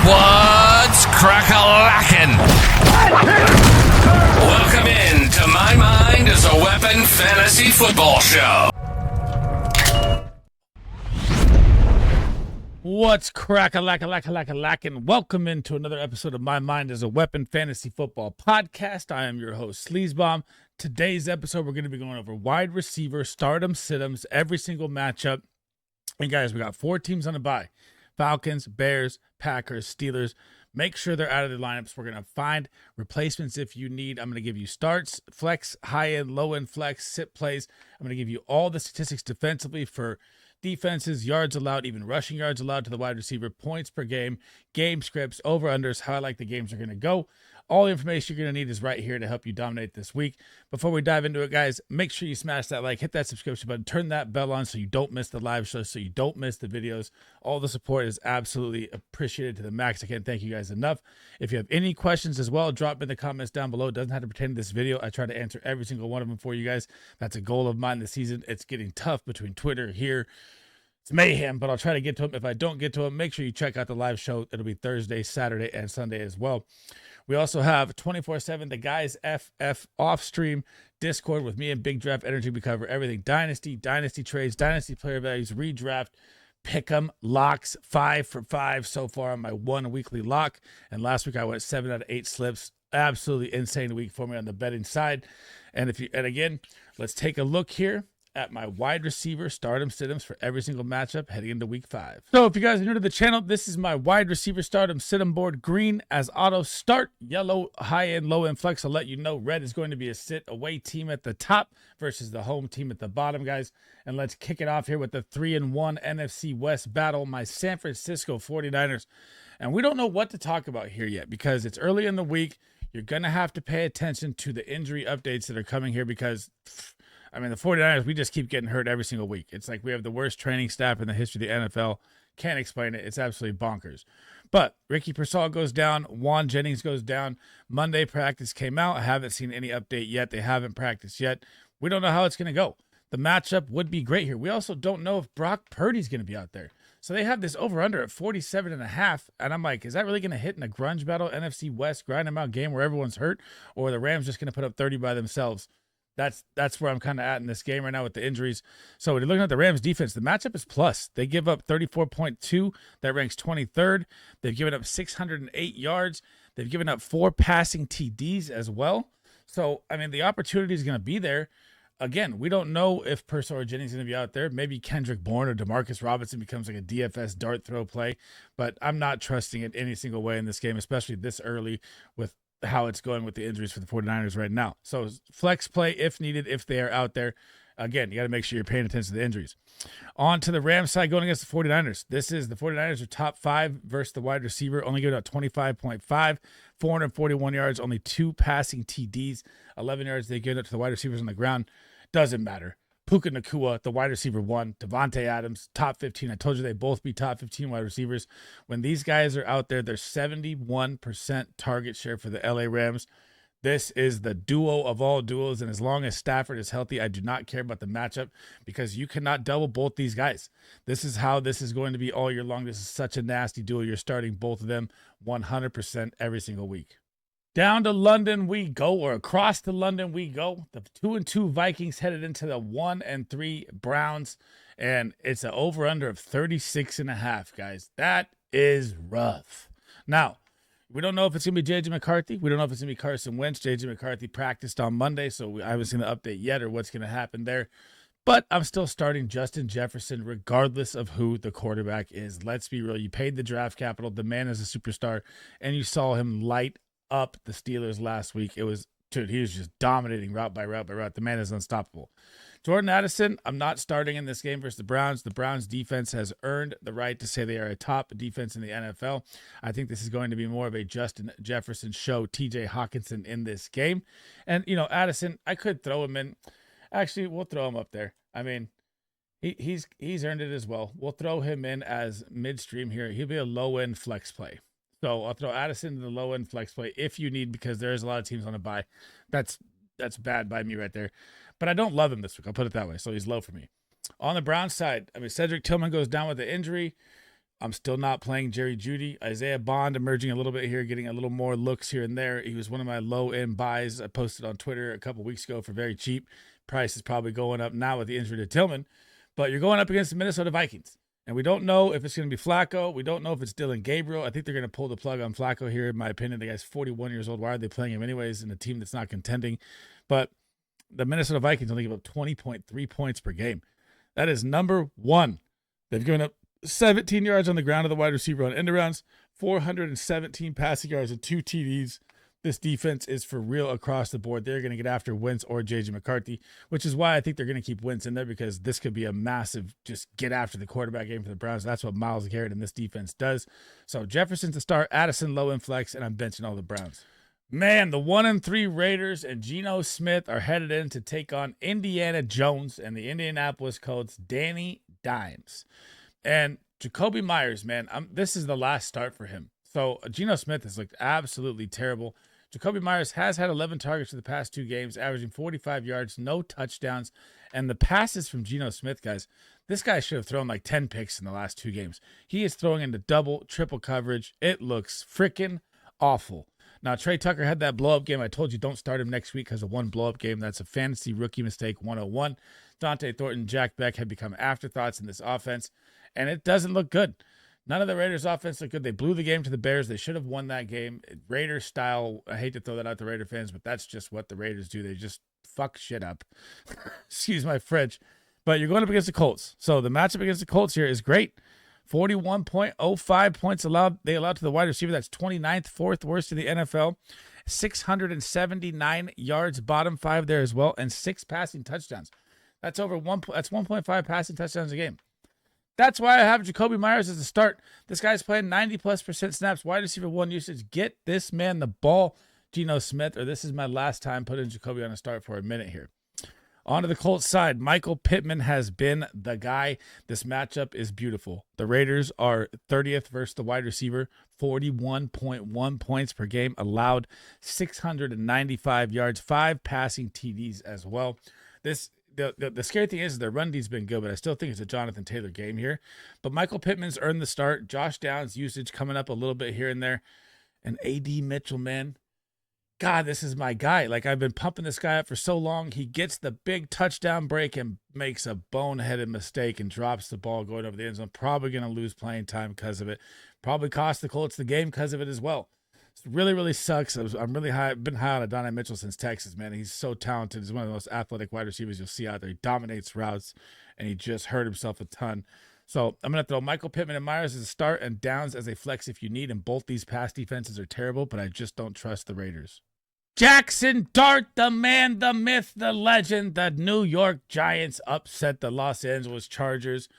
What's crack-a-lackin'? Welcome in to My Mind is a Weapon Fantasy Football Show. What's crack-a-lackin'? Welcome into another episode of My Mind is a Weapon Fantasy Football Podcast. I am your host, Sleazebomb. Today's episode, we're going to be going over wide receiver, start-em, sit-ems, every single matchup. And guys, we got 4 teams on the bye. Falcons, Bears, Packers, Steelers. Make sure they're out of their lineups. We're going to find replacements if you need. I'm going to give you starts, flex, high-end, low-end flex, sit plays. I'm going to give you all the statistics defensively for defenses, yards allowed, even rushing yards allowed to the wide receiver, points per game, game scripts, over-unders, how I like the games are going to go. All the information you're going to need is right here to help you dominate this week. Before we dive into it, guys, make sure you smash that like, hit that subscription button, turn that bell on so you don't miss the live show, so you don't miss the videos. All the support is absolutely appreciated to the max. I can't thank you guys enough. If you have any questions as well, drop in the comments down below. It doesn't have to pertain to this video. I try to answer every single one of them for you guys. That's a goal of mine this season. It's getting tough between Twitter here. It's mayhem, but I'll try to get to them. If I don't get to them, make sure you check out the live show. It'll be Thursday, Saturday, and Sunday as well. We also have 24/7 the Guys FF off stream Discord with me and Big Draft Energy. We cover everything dynasty trades, dynasty player values, redraft, pick'em, locks, 5 for 5 so far on my 1 weekly lock. And last week I went 7 out of 8 slips. Absolutely insane week for me on the betting side. And again, let's take a look here at my wide receiver stardom sit-ems for every single matchup heading into week 5. So if you guys are new to the channel, this is my wide receiver stardom sit-em board. Green as auto start, yellow high-end, low-end flex. I'll let you know red is going to be a sit away team at the top versus the home team at the bottom, guys. And let's kick it off here with the 3-1 NFC West battle, my San Francisco 49ers. And we don't know what to talk about here yet because it's early in the week. You're going to have to pay attention to the injury updates that are coming here because the 49ers, we just keep getting hurt every single week. It's like we have the worst training staff in the history of the NFL. Can't explain it. It's absolutely bonkers. But Ricky Pearsall goes down. Juan Jennings goes down. Monday practice came out. I haven't seen any update yet. They haven't practiced yet. We don't know how it's going to go. The matchup would be great here. We also don't know if Brock Purdy's going to be out there. So they have this over-under at 47.5. And I'm like, is that really going to hit in a grunge battle, NFC West, grind them out game where everyone's hurt? Or are the Rams just going to put up 30 by themselves? That's where I'm kind of at in this game right now with the injuries. So when you're looking at the Rams defense, the matchup is plus. They give up 34.2. That ranks 23rd. They've given up 608 yards. They've given up 4 passing TDs as well. So, the opportunity is going to be there. Again, we don't know if Pearsall or Jennings is going to be out there. Maybe Kendrick Bourne or Demarcus Robinson becomes like a DFS dart throw play. But I'm not trusting it any single way in this game, especially this early with how it's going with the injuries for the 49ers right now. So flex play if needed, if they are out there. Again, you got to make sure you're paying attention to the injuries. On to the Rams side going against the 49ers. The 49ers are top 5 versus the wide receiver, only giving out 25.5, 441 yards, only 2 passing TDs, 11 yards they give up to the wide receivers on the ground. Doesn't matter. Puka Nacua, the wide receiver 1, Devontae Adams, top 15. I told you they both be top 15 wide receivers. When these guys are out there, they're 71% target share for the LA Rams. This is the duo of all duos, and as long as Stafford is healthy, I do not care about the matchup because you cannot double both these guys. This is how this is going to be all year long. This is such a nasty duo. You're starting both of them 100% every single week. Down to London we go, or across to London we go. The 2-2 Vikings headed into the 1-3 Browns, and it's an over-under of 36.5, guys. That is rough. Now, we don't know if it's going to be J.J. McCarthy. We don't know if it's going to be Carson Wentz. J.J. McCarthy practiced on Monday, so I haven't seen the update yet or what's going to happen there. But I'm still starting Justin Jefferson regardless of who the quarterback is. Let's be real. You paid the draft capital. The man is a superstar, and you saw him light up the Steelers last week. He was just dominating route by route by route. The man is unstoppable. Jordan Addison, I'm not starting in this game versus the Browns. The Browns defense has earned the right to say they are a top defense in the NFL. I think this is going to be more of a Justin Jefferson show, TJ Hawkinson in this game. And, Addison, I could throw him in. Actually, we'll throw him up there. He's earned it as well. We'll throw him in as midstream here. He'll be a low-end flex play. So I'll throw Addison in the low-end flex play if you need, because there's a lot of teams on a bye. That's bad by me right there. But I don't love him this week. I'll put it that way. So he's low for me. On the Browns side, Cedric Tillman goes down with the injury. I'm still not playing Jerry Jeudy. Isaiah Bond emerging a little bit here, getting a little more looks here and there. He was one of my low-end buys. I posted on Twitter a couple weeks ago for very cheap. Price is probably going up now with the injury to Tillman. But you're going up against the Minnesota Vikings. And we don't know if it's going to be Flacco. We don't know if it's Dylan Gabriel. I think they're going to pull the plug on Flacco here, in my opinion. The guy's 41 years old. Why are they playing him anyways in a team that's not contending? But the Minnesota Vikings only give up 20.3 points per game. That is number one. They've given up 17 yards on the ground to the wide receiver on end arounds, 417 passing yards and 2 TDs. This defense is for real across the board. They're going to get after Wentz or J.J. McCarthy, which is why I think they're going to keep Wentz in there, because this could be a massive just get after the quarterback game for the Browns. That's what Myles Garrett and this defense does. So Jefferson's to start, Addison low in flex, and I'm benching all the Browns. Man, the 1-3 Raiders and Geno Smith are headed in to take on Indiana Jones and the Indianapolis Colts, Danny Dimes. And Jacoby Myers, man, this is the last start for him. So Geno Smith has looked absolutely terrible. Jacoby Myers has had 11 targets for the past 2 games, averaging 45 yards, no touchdowns. And the passes from Geno Smith, guys, this guy should have thrown like 10 picks in the last 2 games. He is throwing into double, triple coverage. It looks freaking awful. Now, Trey Tucker had that blow-up game. I told you don't start him next week because of one blow-up game. That's a fantasy rookie mistake 101. Dante Thornton, Jack Beck have become afterthoughts in this offense, and it doesn't look good. None of the Raiders' offense looked good. They blew the game to the Bears. They should have won that game. Raiders style, I hate to throw that out to Raider fans, but that's just what the Raiders do. They just fuck shit up. Excuse my French. But you're going up against the Colts. So the matchup against the Colts here is great. 41.05 points allowed. They allowed to the wide receiver. That's 29th, 4th worst in the NFL. 679 yards, bottom 5 there as well, and 6 passing touchdowns. That's over 1.5 passing touchdowns a game. That's why I have Jacoby Myers as a start. This guy's playing 90+% snaps, wide receiver 1 usage. Get this man the ball, Geno Smith, or this is my last time putting Jacoby on a start for a minute here. On to the Colts side, Michael Pittman has been the guy. This matchup is beautiful. The Raiders are 30th versus the wide receiver, 41.1 points per game allowed, 695 yards, 5 passing TDs as well. The scary thing is their run D's been good, but I still think it's a Jonathan Taylor game here. But Michael Pittman's earned the start. Josh Downs' usage coming up a little bit here and there. And A.D. Mitchell, man, God, this is my guy. Like, I've been pumping this guy up for so long. He gets the big touchdown break and makes a boneheaded mistake and drops the ball going over the end zone. Probably going to lose playing time because of it. Probably cost the Colts the game because of it as well. It really, really sucks. I'm really high. I've been high on Adonai Mitchell since Texas, man. He's so talented. He's one of the most athletic wide receivers you'll see out there. He dominates routes, and he just hurt himself a ton. So I'm going to throw Michael Pittman and Myers as a start and Downs as a flex if you need. And both these pass defenses are terrible, but I just don't trust the Raiders. Jackson Dart, the man, the myth, the legend. The New York Giants upset the Los Angeles Chargers.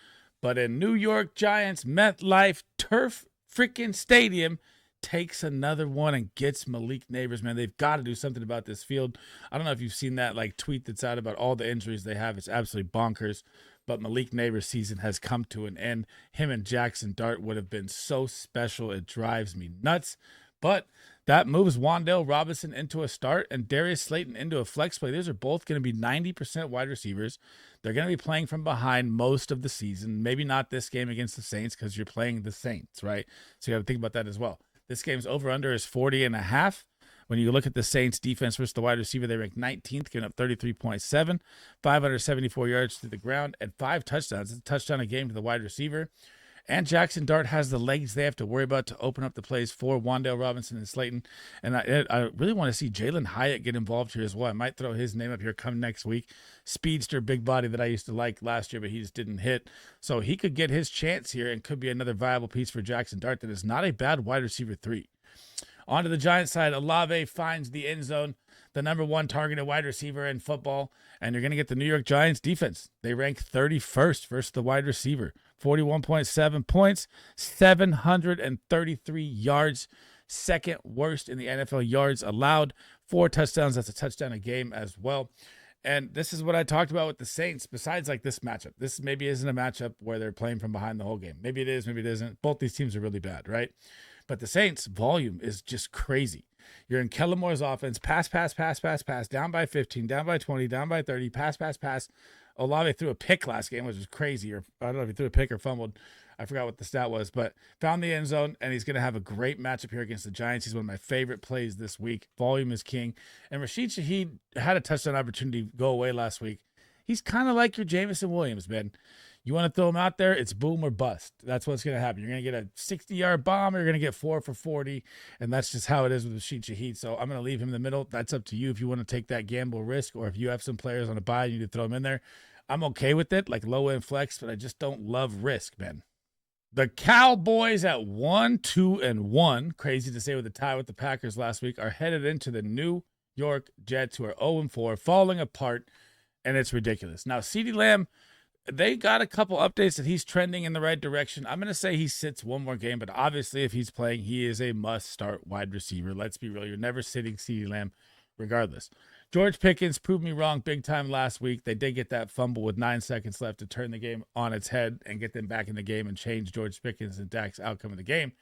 But in New York Giants MetLife Turf freaking Stadium, takes another one and gets Malik Neighbors, man. They've got to do something about this field. I don't know if you've seen that like tweet that's out about all the injuries they have. It's absolutely bonkers. But Malik Neighbors' season has come to an end. Him and Jackson Dart would have been so special. It drives me nuts. But that moves Wan'Dale Robinson into a start and Darius Slayton into a flex play. These are both going to be 90% wide receivers. They're going to be playing from behind most of the season. Maybe not this game against the Saints because you're playing the Saints, right? So you got to think about that as well. This game's over-under is 40.5. When you look at the Saints defense versus the wide receiver, they rank 19th, giving up 33.7, 574 yards to the ground, and 5 touchdowns. It's a touchdown a game to the wide receiver. And Jackson Dart has the legs they have to worry about to open up the plays for Wan'Dale Robinson and Slayton. And I really want to see Jalen Hyatt get involved here as well. I might throw his name up here come next week. Speedster, big body that I used to like last year, but he just didn't hit. So he could get his chance here and could be another viable piece for Jackson Dart that is not a bad wide receiver 3. On to the Giants side, Olave finds the end zone, the number 1 targeted wide receiver in football, and you're going to get the New York Giants defense. They rank 31st versus the wide receiver. 41.7 points, 733 yards, second worst in the NFL yards allowed, 4 touchdowns. That's a touchdown a game as well. And this is what I talked about with the Saints, besides like this matchup. This maybe isn't a matchup where they're playing from behind the whole game. Maybe it is, maybe it isn't. Both these teams are really bad, right? But the Saints' volume is just crazy. You're in Kellen Moore's offense, pass, down by 15, down by 20, down by 30, pass. Olave threw a pick last game, which was crazy. Or I don't know if he threw a pick or fumbled. I forgot what the stat was, but found the end zone, and he's going to have a great matchup here against the Giants. He's one of my favorite plays this week. Volume is king. And Rashid Shaheed had a touchdown opportunity go away last week. He's kind of like your Jameson Williams, man. You want to throw him out there, it's boom or bust. That's what's going to happen. You're going to get a 60-yard bomb, or you're going to get 4 for 40, and that's just how it is with Rashid Shaheed. So I'm going to leave him in the middle. That's up to you if you want to take that gamble risk, or if you have some players on a bye, you need to throw them in there. I'm okay with it, like low-end flex, but I just don't love risk, man. The Cowboys at 1-2-1, crazy to say with a tie with the Packers last week, are headed into the New York Jets, who are 0-4, falling apart, and it's ridiculous. Now, CeeDee Lamb, they got a couple updates that he's trending in the right direction. I'm going to say he sits one more game, but obviously if he's playing, he is a must-start wide receiver. Let's be real. You're never sitting CeeDee Lamb regardless. George Pickens proved me wrong big time last week. They did get that fumble with 9 seconds left to turn the game on its head and get them back in the game and change George Pickens and Dak's outcome of the game.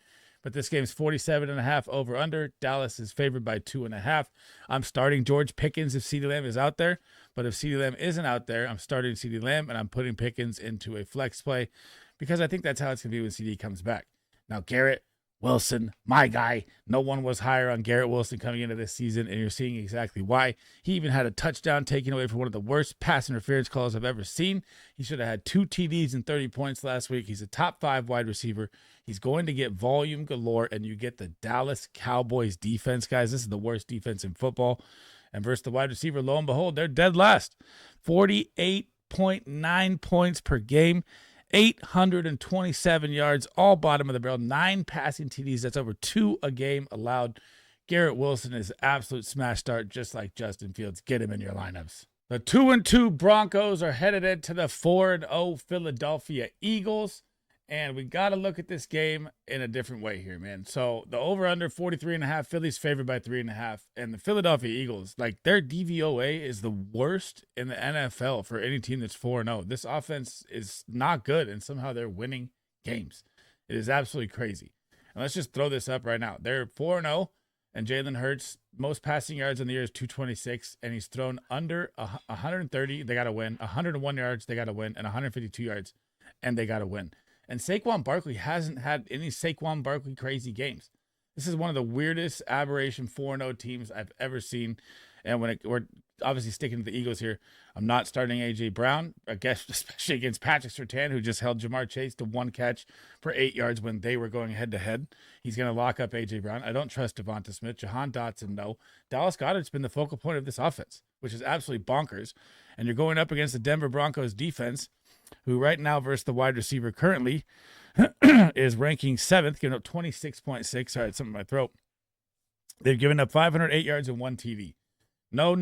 But this game's 47.5 over under. Dallas is favored by 2.5. I'm starting George Pickens if CeeDee Lamb is out there. But if CeeDee Lamb isn't out there, I'm starting CeeDee Lamb and I'm putting Pickens into a flex play because I think that's how it's going to be when CD comes back. Now, Garrett Wilson, my guy. No one was higher on Garrett Wilson coming into this season, and you're seeing exactly why. He even had a touchdown taken away for one of the worst pass interference calls I've ever seen. He should have had 2 TDs and 30 points last week. He's a top 5 wide receiver. He's going to get volume galore, and you get the Dallas Cowboys defense, guys. This is the worst defense in football. And versus the wide receiver, lo and behold, they're dead last. 48.9 points per game. 827 yards, all bottom of the barrel, 9 passing TDs. That's over 2 a game allowed. Garrett Wilson is absolute smash start, just like Justin Fields. Get him in your lineups. The 2-2 Broncos are headed into the 4-0 Philadelphia Eagles. And we got to look at this game in a different way here, man. So the over-under 43.5, Philly's favored by 3.5. And the Philadelphia Eagles, like their DVOA is the worst in the NFL for any team that's 4-0. This offense is not good, and somehow they're winning games. It is absolutely crazy. And let's just throw this up right now. They're 4-0, and Jalen Hurts, most passing yards in the year is 226, and he's thrown under 130. They got to win. 101 yards, they got to win, and 152 yards, and they got to win. And Saquon Barkley hasn't had any Saquon Barkley crazy games. This is one of the weirdest aberration 4-0 teams I've ever seen. And we're obviously sticking to the Eagles here, I'm not starting A.J. Brown, I guess, especially against Patrick Surtain, who just held Jamar Chase to 1 catch for 8 yards when they were going head-to-head. He's going to lock up A.J. Brown. I don't trust Devonta Smith. Jahan Dotson, no. Dallas Goedert's been the focal point of this offense, which is absolutely bonkers. And you're going up against the Denver Broncos defense, who right now versus the wide receiver currently is ranking 7th, giving up 26.6. Sorry, it's something in my throat. They've given up 508 yards and 1 TD. No.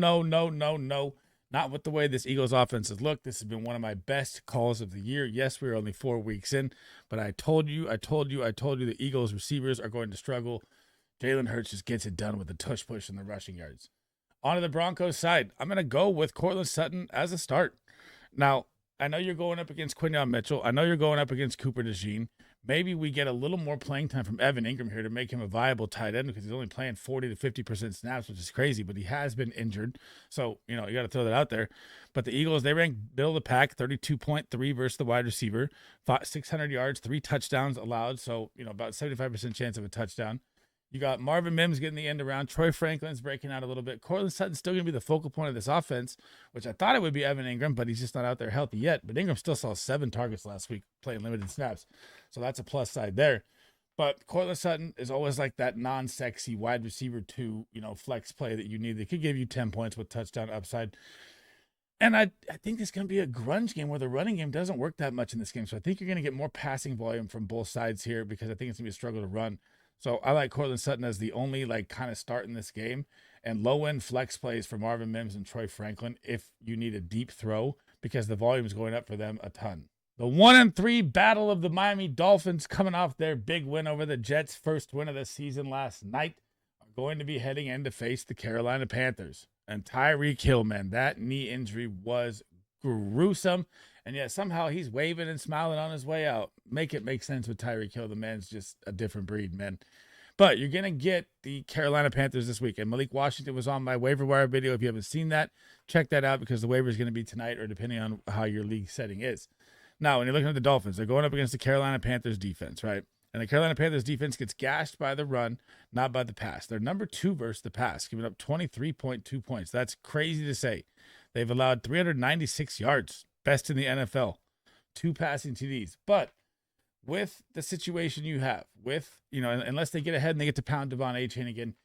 Not with the way this Eagles offense has looked. This has been one of my best calls of the year. Yes, we're only 4 weeks in, but I told you the Eagles receivers are going to struggle. Jalen Hurts just gets it done with the tush push and the rushing yards. On to the Broncos side. I'm going to go with Courtland Sutton as a start. Now, I know you're going up against Quinyon Mitchell. I know you're going up against Cooper DeJean. Maybe we get a little more playing time from Evan Ingram here to make him a viable tight end because he's only playing 40 to 50% snaps, which is crazy, but he has been injured. So, you got to throw that out there. But the Eagles, they rank middle of the pack, 32.3 versus the wide receiver, 600 yards, 3 touchdowns allowed. So, about 75% chance of a touchdown. You got Marvin Mims getting the end around. Troy Franklin's breaking out a little bit. Courtland Sutton's still going to be the focal point of this offense, which I thought it would be Evan Ingram, but he's just not out there healthy yet. But Ingram still saw 7 targets last week playing limited snaps. So that's a plus side there. But Courtland Sutton is always like that non-sexy wide receiver 2, flex play that you need. They could give you 10 points with touchdown upside. And I think it's going to be a grunge game where the running game doesn't work that much in this game. So I think you're going to get more passing volume from both sides here because I think it's going to be a struggle to run. So I like Courtland Sutton as the only kind of start in this game, and low-end flex plays for Marvin Mims and Troy Franklin if you need a deep throw because the volume is going up for them a ton. The 1-3 battle of the Miami Dolphins coming off their big win over the Jets' first win of the season last night are going to be heading in to face the Carolina Panthers. And Tyreek Hill, man, that knee injury was gruesome. And yet somehow he's waving and smiling on his way out. Make it make sense with Tyreek Hill. The man's just a different breed, man. But you're going to get the Carolina Panthers this week. And Malik Washington was on my waiver wire video. If you haven't seen that, check that out because the waiver is going to be tonight or depending on how your league setting is. Now, when you're looking at the Dolphins, they're going up against the Carolina Panthers defense, right? And the Carolina Panthers defense gets gashed by the run, not by the pass. They're number 2 versus the pass, giving up 23.2 points. That's crazy to say. They've allowed 396 yards, best in the NFL, 2 passing TDs. But with the situation you have, unless they get ahead and they get to pound Devon A-Chain again,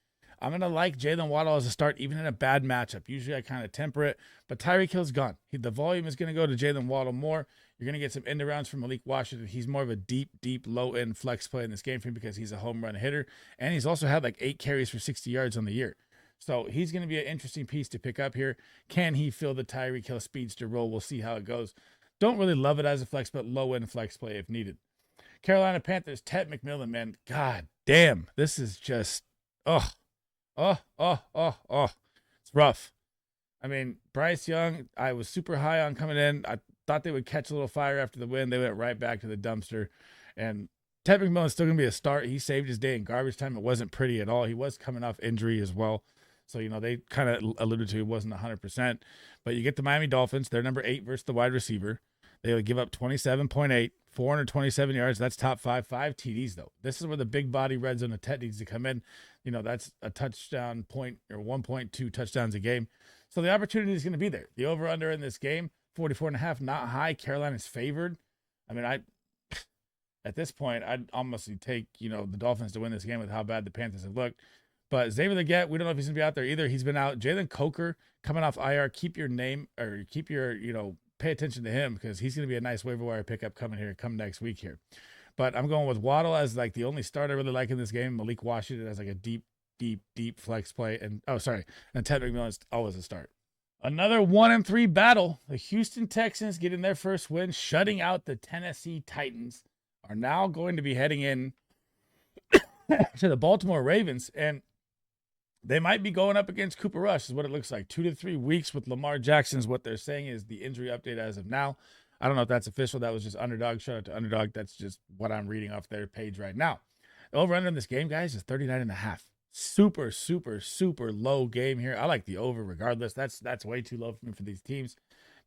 I'm going to like Jalen Waddle as a start, even in a bad matchup. Usually I kind of temper it, but Tyreek Hill's gone. The volume is going to go to Jalen Waddle more. You're going to get some end arounds from Malik Washington. He's more of a deep, low-end flex play in this game for him because he's a home run hitter, and he's also had like 8 carries for 60 yards on the year. So he's going to be an interesting piece to pick up here. Can he fill the Tyreek Hill speedster role? We'll see how it goes. Don't really love it as a flex, but low-end flex play if needed. Carolina Panthers, Ted McMillan, man. God damn, this is just, it's rough. I mean, Bryce Young, I was super high on coming in. I thought they would catch a little fire after the win. They went right back to the dumpster. And Ted McMillan's still going to be a start. He saved his day in garbage time. It wasn't pretty at all. He was coming off injury as well. So, they kind of alluded to it wasn't 100%. But you get the Miami Dolphins. They're number 8 versus the wide receiver. They would give up 27.8, 427 yards. That's top 5 TDs, though. This is where the big body red zone attack needs to come in. That's a touchdown point or 1.2 touchdowns a game. So the opportunity is going to be there. The over-under in this game, 44.5, not high. Carolina's favored. I mean, at this point, I'd almost take, the Dolphins to win this game with how bad the Panthers have looked. But Xavier Legette, we don't know if he's going to be out there either. He's been out. Jalen Coker coming off IR. Keep your, pay attention to him because he's going to be a nice waiver wire pickup come next week here. But I'm going with Waddle as like the only start I really like in this game. Malik Washington as like a deep flex play. And Ted McMillan is always a start. Another 1-3 battle. The Houston Texans getting their first win, shutting out the Tennessee Titans, are now going to be heading in to the Baltimore Ravens. And they might be going up against Cooper Rush, is what it looks like. 2 to 3 weeks with Lamar Jackson is what they're saying is the injury update as of now. I don't know if that's official. That was just Underdog. Shout out to Underdog. That's just what I'm reading off their page right now. The over-under in this game, guys, is 39.5. Super, super, super low game here. I like the over regardless. That's way too low for me for these teams.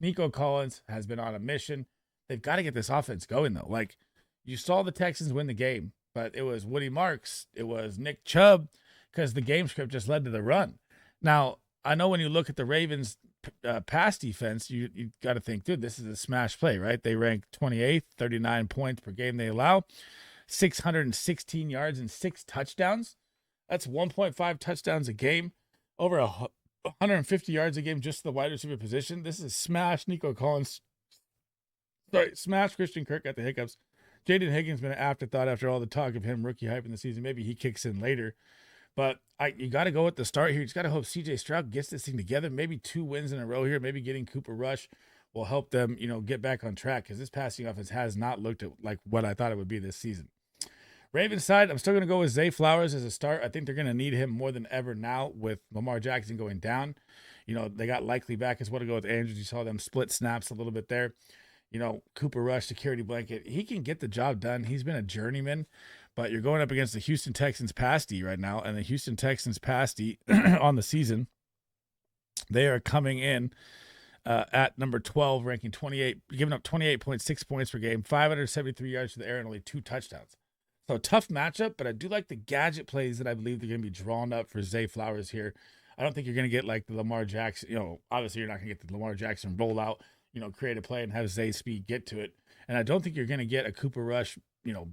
Nico Collins has been on a mission. They've got to get this offense going, though. Like, you saw the Texans win the game, but it was Woody Marks. It was Nick Chubb, because the game script just led to the run. Now, I know when you look at the Ravens' pass defense, you got to think, dude, this is a smash play, right? They rank 28th, 39 points per game they allow, 616 yards and 6 touchdowns. That's 1.5 touchdowns a game, over 150 yards a game just the wide receiver position. This is smash Nico Collins. Smash Christian Kirk at the hiccups. Jaden Higgins been an afterthought after all the talk of him rookie hype in the season. Maybe he kicks in later. But you got to go with the start here. You just got to hope CJ Stroud gets this thing together. Maybe 2 wins in a row here. Maybe getting Cooper Rush will help them, get back on track, because this passing offense has not looked at like what I thought it would be this season. Ravens side, I'm still going to go with Zay Flowers as a start. I think they're going to need him more than ever now with Lamar Jackson going down. They got Likely back as well to go with Andrews. You saw them split snaps a little bit there. Cooper Rush, security blanket. He can get the job done. He's been a journeyman. But you're going up against the Houston Texans pass D right now, and the Houston Texans pass D on the season, they are coming in at number 12, ranking 28, giving up 28.6 points per game, 573 yards to the air, and only 2 touchdowns. So tough matchup, but I do like the gadget plays that I believe they're going to be drawn up for Zay Flowers here. I don't think you're going to get like the Lamar Jackson, obviously you're not going to get the Lamar Jackson rollout, create a play and have Zay Speed get to it. And I don't think you're going to get a Cooper Rush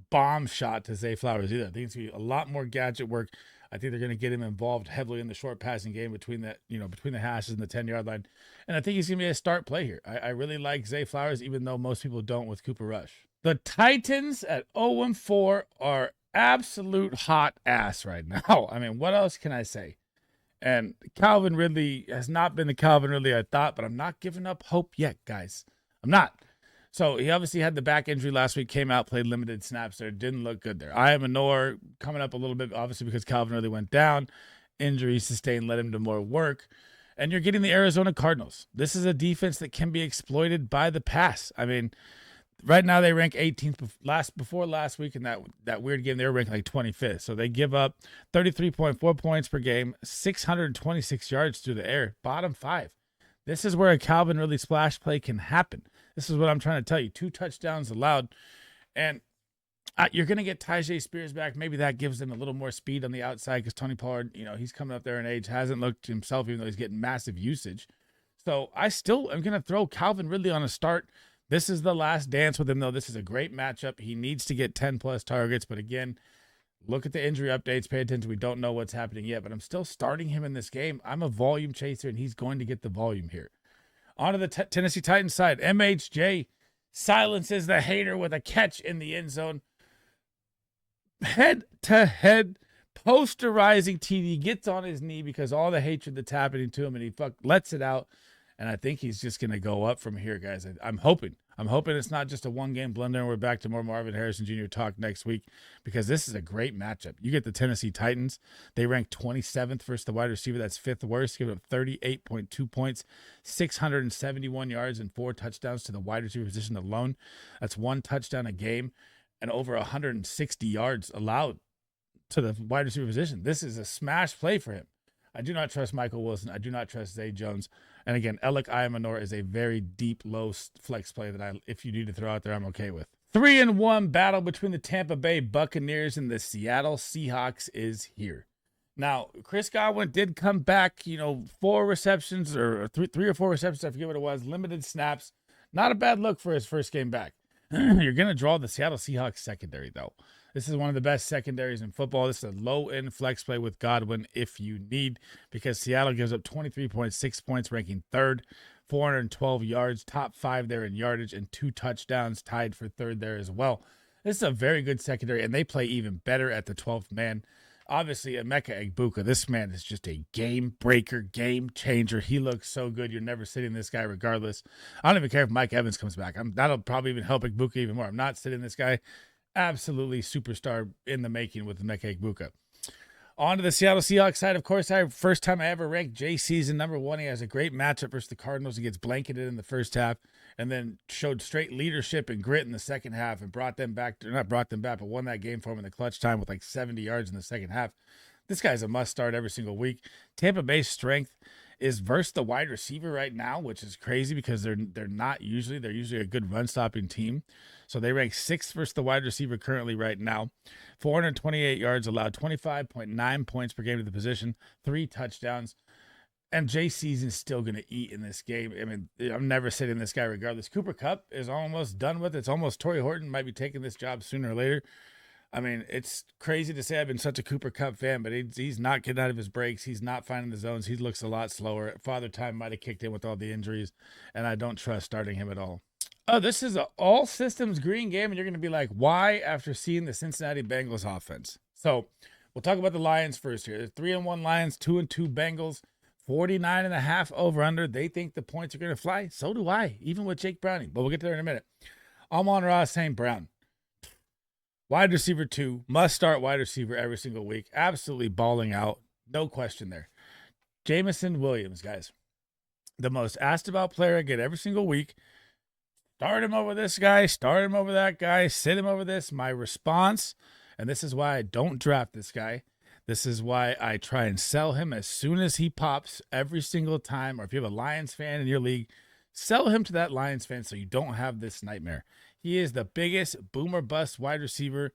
bomb shot to Zay Flowers either. I think it's going to be a lot more gadget work. I think they're going to get him involved heavily in the short passing game between the hashes and the 10-yard line. And I think he's going to be a start play here. I really like Zay Flowers, even though most people don't with Cooper Rush. The Titans at 0-4 are absolute hot ass right now. I mean, what else can I say? And Calvin Ridley has not been the Calvin Ridley I thought, but I'm not giving up hope yet, guys. I'm not. So he obviously had the back injury last week, came out, played limited snaps there, didn't look good there. I am Manor coming up a little bit, obviously because Calvin really went down. Injury sustained led him to more work. And you're getting the Arizona Cardinals. This is a defense that can be exploited by the pass. I mean, right now they rank 18th. Before last week in that weird game, they were ranked like 25th. So they give up 33.4 points per game, 626 yards through the air, bottom 5. This is where a Calvin Ridley splash play can happen. This is what I'm trying to tell you. 2 touchdowns allowed. And you're going to get Tyjae Spears back. Maybe that gives them a little more speed on the outside because Tony Pollard, he's coming up there in age, hasn't looked himself, even though he's getting massive usage. So I still am going to throw Calvin Ridley on a start. This is the last dance with him, though. This is a great matchup. He needs to get 10-plus targets. But again, look at the injury updates. Pay attention. We don't know what's happening yet, but I'm still starting him in this game. I'm a volume chaser, and he's going to get the volume here. On to the Tennessee Titans side. MHJ silences the hater with a catch in the end zone. Head-to-head posterizing TD, gets on his knee because all the hatred that's happening to him, and he lets it out. And I think he's just going to go up from here, guys. I'm hoping it's not just a one-game blunder and we're back to more Marvin Harrison Jr. talk next week, because this is a great matchup. You get the Tennessee Titans. They rank 27th versus the wide receiver. That's 5th worst, giving up 38.2 points, 671 yards, and 4 touchdowns to the wide receiver position alone. That's 1 touchdown a game and over 160 yards allowed to the wide receiver position. This is a smash play for him. I do not trust Michael Wilson. I do not trust Zay Jones. And again, Alec Ayamanor is a very deep, low flex play that if you need to throw out there, I'm okay with. 3-1 battle between the Tampa Bay Buccaneers and the Seattle Seahawks is here. Now, Chris Godwin did come back, 4 receptions or 3 or 4 receptions. I forget what it was. Limited snaps. Not a bad look for his first game back. You're going to draw the Seattle Seahawks secondary, though. This is one of the best secondaries in football. This is a low-end flex play with Godwin if you need, because Seattle gives up 23.6 points, ranking 3rd, 412 yards, top 5 there in yardage, and 2 touchdowns, tied for 3rd there as well. This is a very good secondary, and they play even better at the 12th man. Obviously, Emeka Egbuka, this man is just a game breaker, game changer. He looks so good. You're never sitting this guy regardless. I don't even care if Mike Evans comes back. That'll probably even help Egbuka even more. I'm not sitting this guy. Absolutely superstar in the making with Emeka Egbuka. On to the Seattle Seahawks side, of course, first time I ever ranked Jay Season number 1. He has a great matchup versus the Cardinals. He gets blanketed in the first half and then showed straight leadership and grit in the second half and but won that game for him in the clutch time with like 70 yards in the second half. This guy's a must start every single week. Tampa Bay's strength is versus the wide receiver right now, which is crazy because they're usually a good run stopping team. So they rank 6th versus the wide receiver currently right now. 428 yards allowed, 25.9 points per game to the position, 3 touchdowns. And Jay Season's still going to eat in this game. I mean, I'm never sitting this guy regardless. Cooper Kupp is almost done with. It's almost Torrey Horton might be taking this job sooner or later. I mean, it's crazy to say I've been such a Cooper Kupp fan, but he's not getting out of his breaks. He's not finding the zones. He looks a lot slower. Father Time might have kicked in with all the injuries, and I don't trust starting him at all. Oh, this is an all systems green game, and you're going to be like, why, after seeing the Cincinnati Bengals offense? So we'll talk about the Lions first here. 3-1 Lions, 2-2 Bengals, 49.5 over-under. They think the points are going to fly. So do I, even with Jake Browning. But we'll get there in a minute. Amon-Ra St. Brown. Wide receiver 2, must start wide receiver every single week. Absolutely balling out. No question there. Jameson Williams, guys. The most asked about player I get every single week. Start him over this guy, start him over that guy, sit him over this. My response, and this is why I don't draft this guy. This is why I try and sell him as soon as he pops every single time. Or if you have a Lions fan in your league, sell him to that Lions fan so you don't have this nightmare. He is the biggest boomer bust wide receiver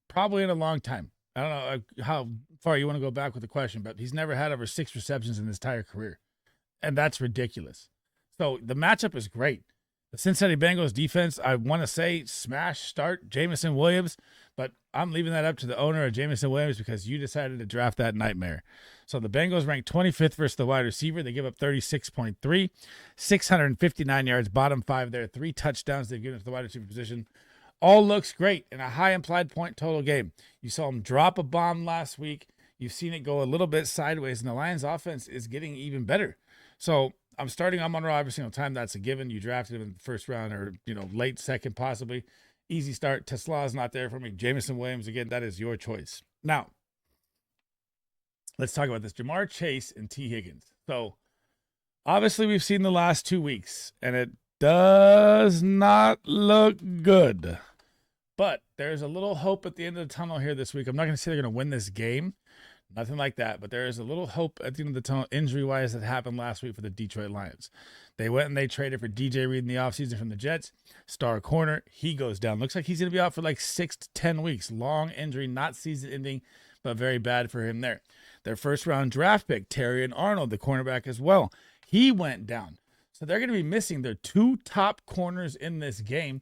probably in a long time. I don't know how far you want to go back with the question, but he's never had over 6 receptions in his entire career. And that's ridiculous. So the matchup is great. The Cincinnati Bengals defense, I want to say smash start Jameson Williams, but I'm leaving that up to the owner of Jameson Williams because you decided to draft that nightmare. So the Bengals rank 25th versus the wide receiver. They give up 36.3, 659 yards, bottom 5 there, 3 touchdowns they've given to the wide receiver position. All looks great in a high implied point total game. You saw him drop a bomb last week. You've seen it go a little bit sideways, and the Lions offense is getting even better. So I'm starting Amon-Ra every single time. That's a given. You drafted him in the first round or, late second possibly. Easy start. Tesla's not there for me. Jameson Williams, again, that is your choice. Now, let's talk about this. Jamar Chase and T. Higgins. So, obviously, we've seen the last 2 weeks, and it does not look good. But there's a little hope at the end of the tunnel here this week. I'm not going to say they're going to win this game. Nothing like that. But there is a little hope at the end of the tunnel, injury-wise, that happened last week for the Detroit Lions. They went and they traded for DJ Reed in the offseason from the Jets. Star corner, he goes down. Looks like he's going to be out for like 6 to 10 weeks. Long injury, not season-ending, but very bad for him there. Their first-round draft pick, Terry and Arnold, the cornerback as well, he went down. So they're going to be missing their 2 top corners in this game.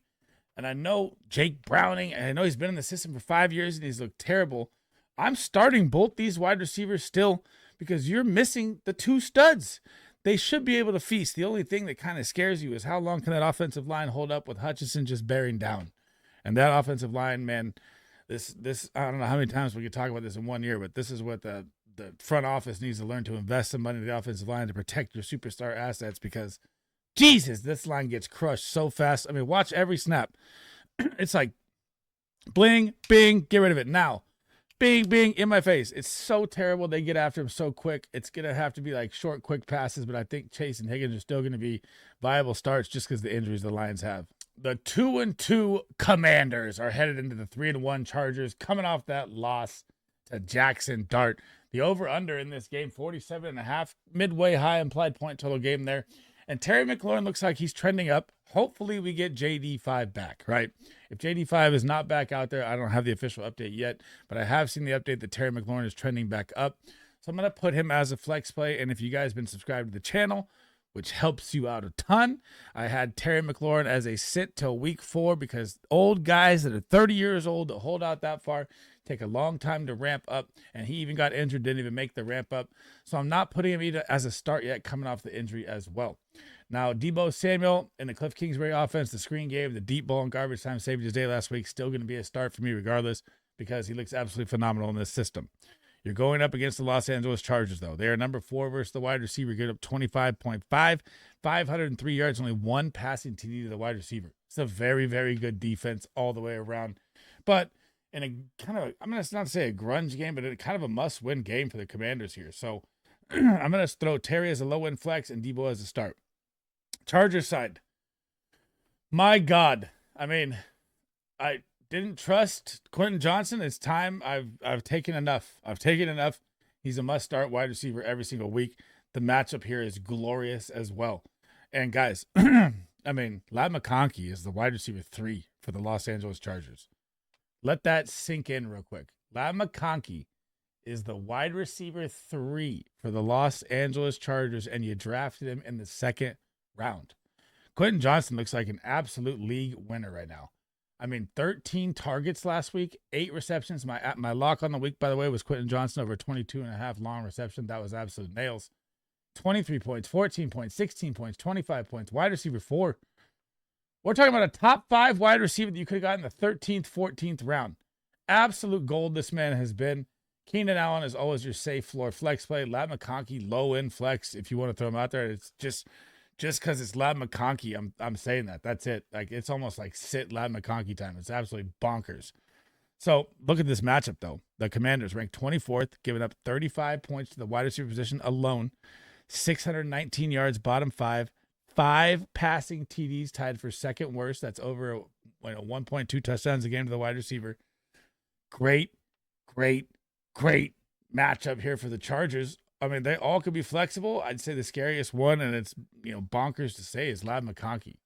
And I know Jake Browning, and I know he's been in the system for 5 years and he's looked terrible. I'm starting both these wide receivers still because you're missing the 2 studs. They should be able to feast. The only thing that kind of scares you is how long can that offensive line hold up with Hutchinson just bearing down. And that offensive line, man, this I don't know how many times we could talk about this in 1 year, but this is what the front office needs to learn, to invest some money in the offensive line to protect your superstar assets, because Jesus, this line gets crushed so fast. I mean, watch every snap. It's like bling, bing, get rid of it now. Bing, bing, in my face. It's so terrible. They get after him so quick. It's going to have to be like short, quick passes, but I think Chase and Higgins are still going to be viable starts just because the injuries the Lions have. The 2-2 Commanders are headed into the 3-1 Chargers, coming off that loss to Jackson Dart. The over-under in this game, 47.5, midway high implied point total game there. And Terry McLaurin looks like he's trending up. Hopefully we get JD5 back, right? If JD5 is not back out there, I don't have the official update yet, but I have seen the update that Terry McLaurin is trending back up. So I'm going to put him as a flex play. And if you guys have been subscribed to the channel, which helps you out a ton, I had Terry McLaurin as a sit till week 4, because old guys that are 30 years old that hold out that far take a long time to ramp up, and he even got injured, didn't even make the ramp up. So I'm not putting him either as a start yet, coming off the injury as well. Now, Deebo Samuel in the Cliff Kingsbury offense, the screen game, the deep ball and garbage time saved his day last week, still going to be a start for me regardless, because he looks absolutely phenomenal in this system. You're going up against the Los Angeles Chargers, though. They are number 4 versus the wide receiver, get up 25.5, 503 yards, only 1 passing TD to the wide receiver. It's a very, very good defense all the way around. But in a kind of, I'm going to not say a grunge game, but in a kind of a must-win game for the Commanders here. So I'm going to throw Terry as a low-win flex and Deebo as a start. Chargers side. My God. I mean, I didn't trust Quentin Johnson. It's time. I've taken enough. He's a must-start wide receiver every single week. The matchup here is glorious as well. And guys, I mean, Ladd McConkey is the wide receiver 3 for the Los Angeles Chargers. Let that sink in real quick. Ladd McConkey is the wide receiver 3 for the Los Angeles Chargers, and you drafted him in the 2nd round. Quentin Johnson looks like an absolute league winner right now. I mean, 13 targets last week, 8 receptions. My lock on the week, by the way, was Quentin Johnson over 22.5 long reception. That was absolute nails. 23 points, 14 points, 16 points, 25 points. Wide receiver 4. We're talking about a top 5 wide receiver that you could have gotten in the 13th, 14th round. Absolute gold this man has been. Keenan Allen is always your safe floor flex play. Ladd McConkey, low-end flex if you want to throw him out there. It's just because it's Ladd McConkey, I'm saying that. That's it. Like, it's almost like sit Ladd McConkey time. It's absolutely bonkers. So look at this matchup, though. The Commanders ranked 24th, giving up 35 points to the wide receiver position alone. 619 yards, bottom 5. 5 passing TDs, tied for 2nd worst. That's over 1.2 touchdowns a game to the wide receiver. Great matchup here for the Chargers. I mean, they all could be flexible. I'd say the scariest one, and it's bonkers to say, is Ladd McConkey.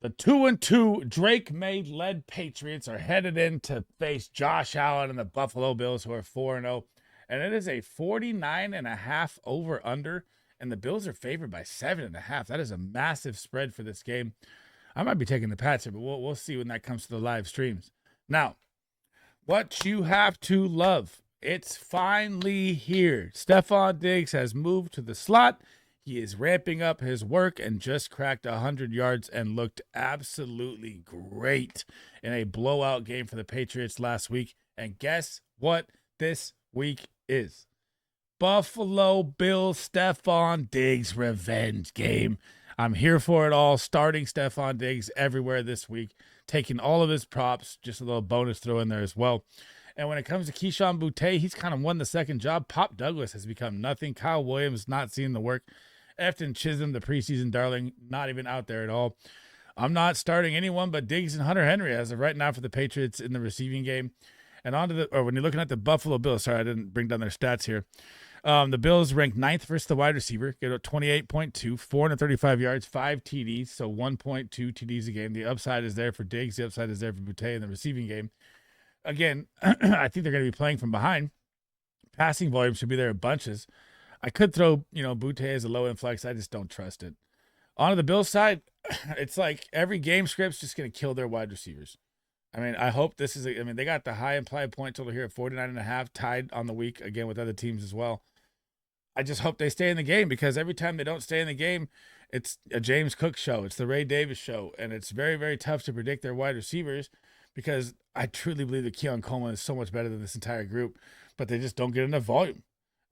The 2-2 Drake May-led Patriots are headed in to face Josh Allen and the Buffalo Bills, who are 4-0. And it is a 49.5 over-under, and the Bills are favored by 7.5. That is a massive spread for this game. I might be taking the Pats here, but we'll see when that comes to the live streams. Now, what you have to love. It's finally here. Stephon Diggs has moved to the slot. He is ramping up his work and just cracked 100 yards and looked absolutely great in a blowout game for the Patriots last week. And guess what this week is? Buffalo Bills Stephon Diggs revenge game. I'm here for it all. Starting Stephon Diggs everywhere this week. Taking all of his props. Just a little bonus throw in there as well. And when it comes to Keyshawn Boutte, he's kind of won the second job. Pop Douglas has become nothing. Kyle Williams not seeing the work. Efton Chisholm, the preseason darling, not even out there at all. I'm not starting anyone but Diggs and Hunter Henry as of right now for the Patriots in the receiving game. And when you're looking at the Buffalo Bills, sorry, I didn't bring down their stats here. The Bills ranked 9th versus the wide receiver, get up 28.2, 435 yards, 5 TDs, so 1.2 TDs a game. The upside is there for Diggs. The upside is there for Boutte in the receiving game. Again, I think they're going to be playing from behind. Passing volume should be there in bunches. I could throw, Boutte as a low-end flex. I just don't trust it. On the Bills side, it's like every game script's just going to kill their wide receivers. I mean, I hope this is they got the high implied point total here at 49.5, tied on the week, again, with other teams as well. I just hope they stay in the game, because every time they don't stay in the game, it's a James Cook show. It's the Ray Davis show, and it's very, very tough to predict their wide receivers, because I truly believe that Keon Coleman is so much better than this entire group, but they just don't get enough volume.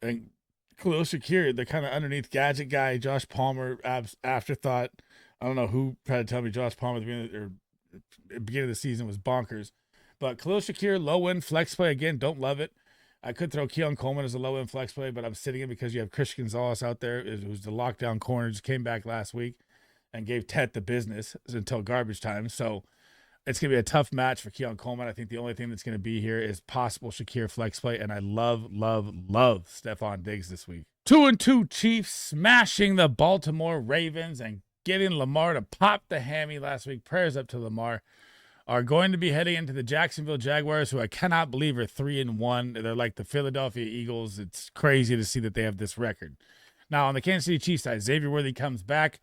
And Khalil Shakir, the kind of underneath gadget guy, Josh Palmer, afterthought. I don't know who tried to tell me Josh Palmer at the beginning of the season was bonkers. But Khalil Shakir, low-end flex play, again, don't love it. I could throw Keon Coleman as a low-end flex play, but I'm sitting in because you have Chris Gonzalez out there, who's the lockdown corner, just came back last week and gave Tet the business until garbage time. So it's going to be a tough match for Keon Coleman. I think the only thing that's going to be here is possible Shakir flex play, and I love Stephon Diggs this week. 2-2 Chiefs smashing the Baltimore Ravens and getting Lamar to pop the hammy last week. Prayers up to Lamar. Are going to be heading into the Jacksonville Jaguars, who I cannot believe are 3-1. They're like the Philadelphia Eagles. It's crazy to see that they have this record. Now, on the Kansas City Chiefs side, Xavier Worthy comes back.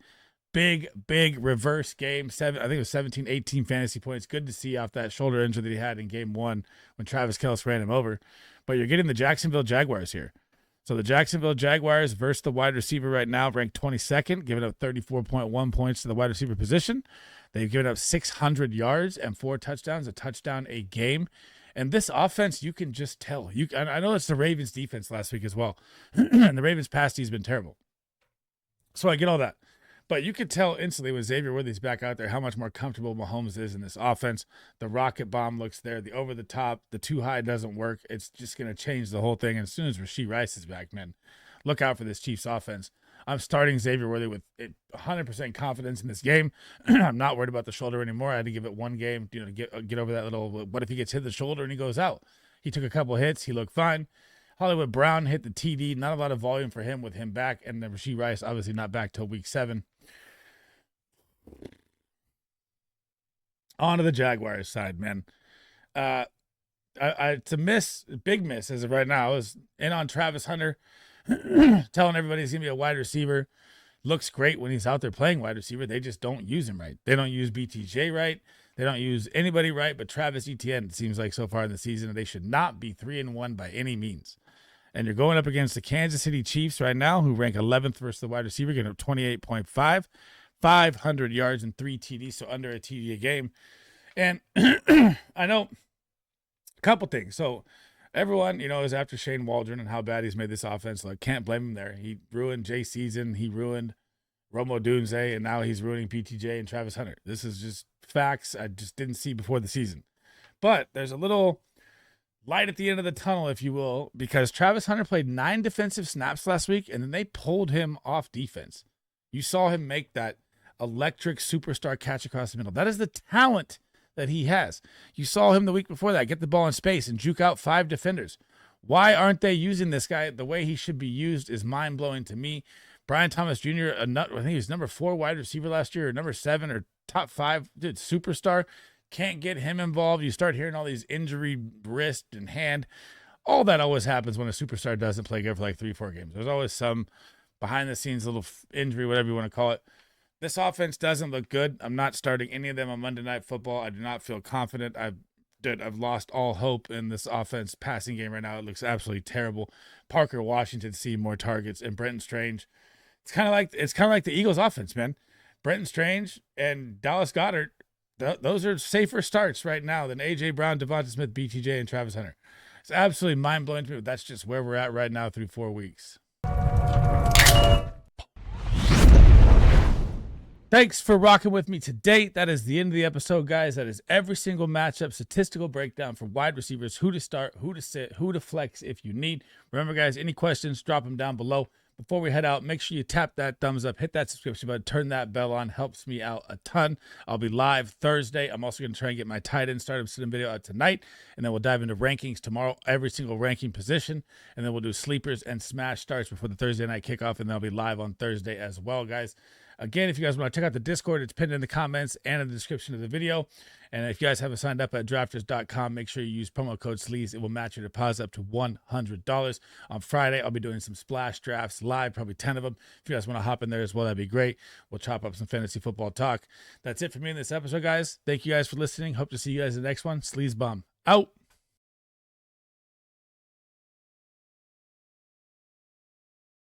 Big reverse game. I think it was 17, 18 fantasy points. Good to see off that shoulder injury that he had in game 1 when Travis Kelce ran him over. But you're getting the Jacksonville Jaguars here. So the Jacksonville Jaguars versus the wide receiver right now, ranked 22nd, giving up 34.1 points to the wide receiver position. They've given up 600 yards and 4 touchdowns, a touchdown a game. And this offense, you can just tell. I know it's the Ravens defense last week as well. And the Ravens pass D has been terrible. So I get all that. But you could tell instantly when Xavier Worthy's back out there how much more comfortable Mahomes is in this offense. The rocket bomb looks there. The over the top, the too high doesn't work. It's just going to change the whole thing. And as soon as Rashee Rice is back, man, look out for this Chiefs offense. I'm starting Xavier Worthy with 100% confidence in this game. I'm not worried about the shoulder anymore. I had to give it one game, to get over that little, what if he gets hit the shoulder and he goes out? He took a couple hits. He looked fine. Hollywood Brown hit the TD. Not a lot of volume for him with him back. And then Rashee Rice, obviously not back till week 7. On to the Jaguars side, man. It's a big miss as of right now. I was in on Travis Hunter, telling everybody he's going to be a wide receiver. Looks great when he's out there playing wide receiver. They just don't use him right. They don't use BTJ right. They don't use anybody right but Travis Etienne, it seems like, so far in the season. And they should not be 3-1 by any means. And you're going up against the Kansas City Chiefs right now, who rank 11th versus the wide receiver, getting up 28.5, 500 yards and 3 TDs, so under a TD a game. And I know a couple things. So everyone, is after Shane Waldron and how bad he's made this offense. Like, can't blame him there. He ruined Jay Season. He ruined Romo Dunze, and now he's ruining BTJ and Travis Hunter. This is just facts I just didn't see before the season. But there's a little light at the end of the tunnel, if you will, because Travis Hunter played 9 defensive snaps last week, and then they pulled him off defense. You saw him make that electric superstar catch across the middle. That is the talent that he has. You saw him the week before that get the ball in space and juke out 5 defenders. Why aren't they using this guy the way he should be used is mind-blowing to me. Brian Thomas Jr., I think he was number 4 wide receiver last year, or number 7 or top 5, dude, superstar. Can't get him involved. You start hearing all these injury, wrist and hand. All that always happens when a superstar doesn't play good for like 3-4 games. There's always some behind-the-scenes little injury, whatever you want to call it. This offense doesn't look good. I'm not starting any of them on Monday Night Football. I do not feel confident. I've lost all hope in this offense passing game right now. It looks absolutely terrible. Parker Washington see more targets, and Brenton Strange. It's kind of like the Eagles offense, man. Brenton Strange and Dallas Goedert. Those are safer starts right now than A.J. Brown, Devonta Smith, BTJ, and Travis Hunter. It's absolutely mind-blowing to me, but that's just where we're at right now through 4 weeks. Thanks for rocking with me today. That is the end of the episode, guys. That is every single matchup, statistical breakdown for wide receivers, who to start, who to sit, who to flex if you need. Remember, guys, any questions, drop them down below. before we head out, make sure you tap that thumbs up, hit that subscription button, turn that bell on. Helps me out a ton. I'll be live Thursday. I'm also going to try and get my tight end startup sit-em video out tonight, and then we'll dive into rankings tomorrow, every single ranking position, and then we'll do sleepers and smash starts before the Thursday night kickoff, and then I'll be live on Thursday as well, guys. Again, if you guys want to check out the Discord, it's pinned in the comments and in the description of the video. And if you guys haven't signed up at drafters.com, make sure you use promo code SLEAZE. It will match your deposit up to $100. On Friday, I'll be doing some splash drafts live, probably 10 of them. If you guys want to hop in there as well, that'd be great. We'll chop up some fantasy football talk. That's it for me in this episode, guys. Thank you guys for listening. Hope to see you guys in the next one. Sleaze Bomb out.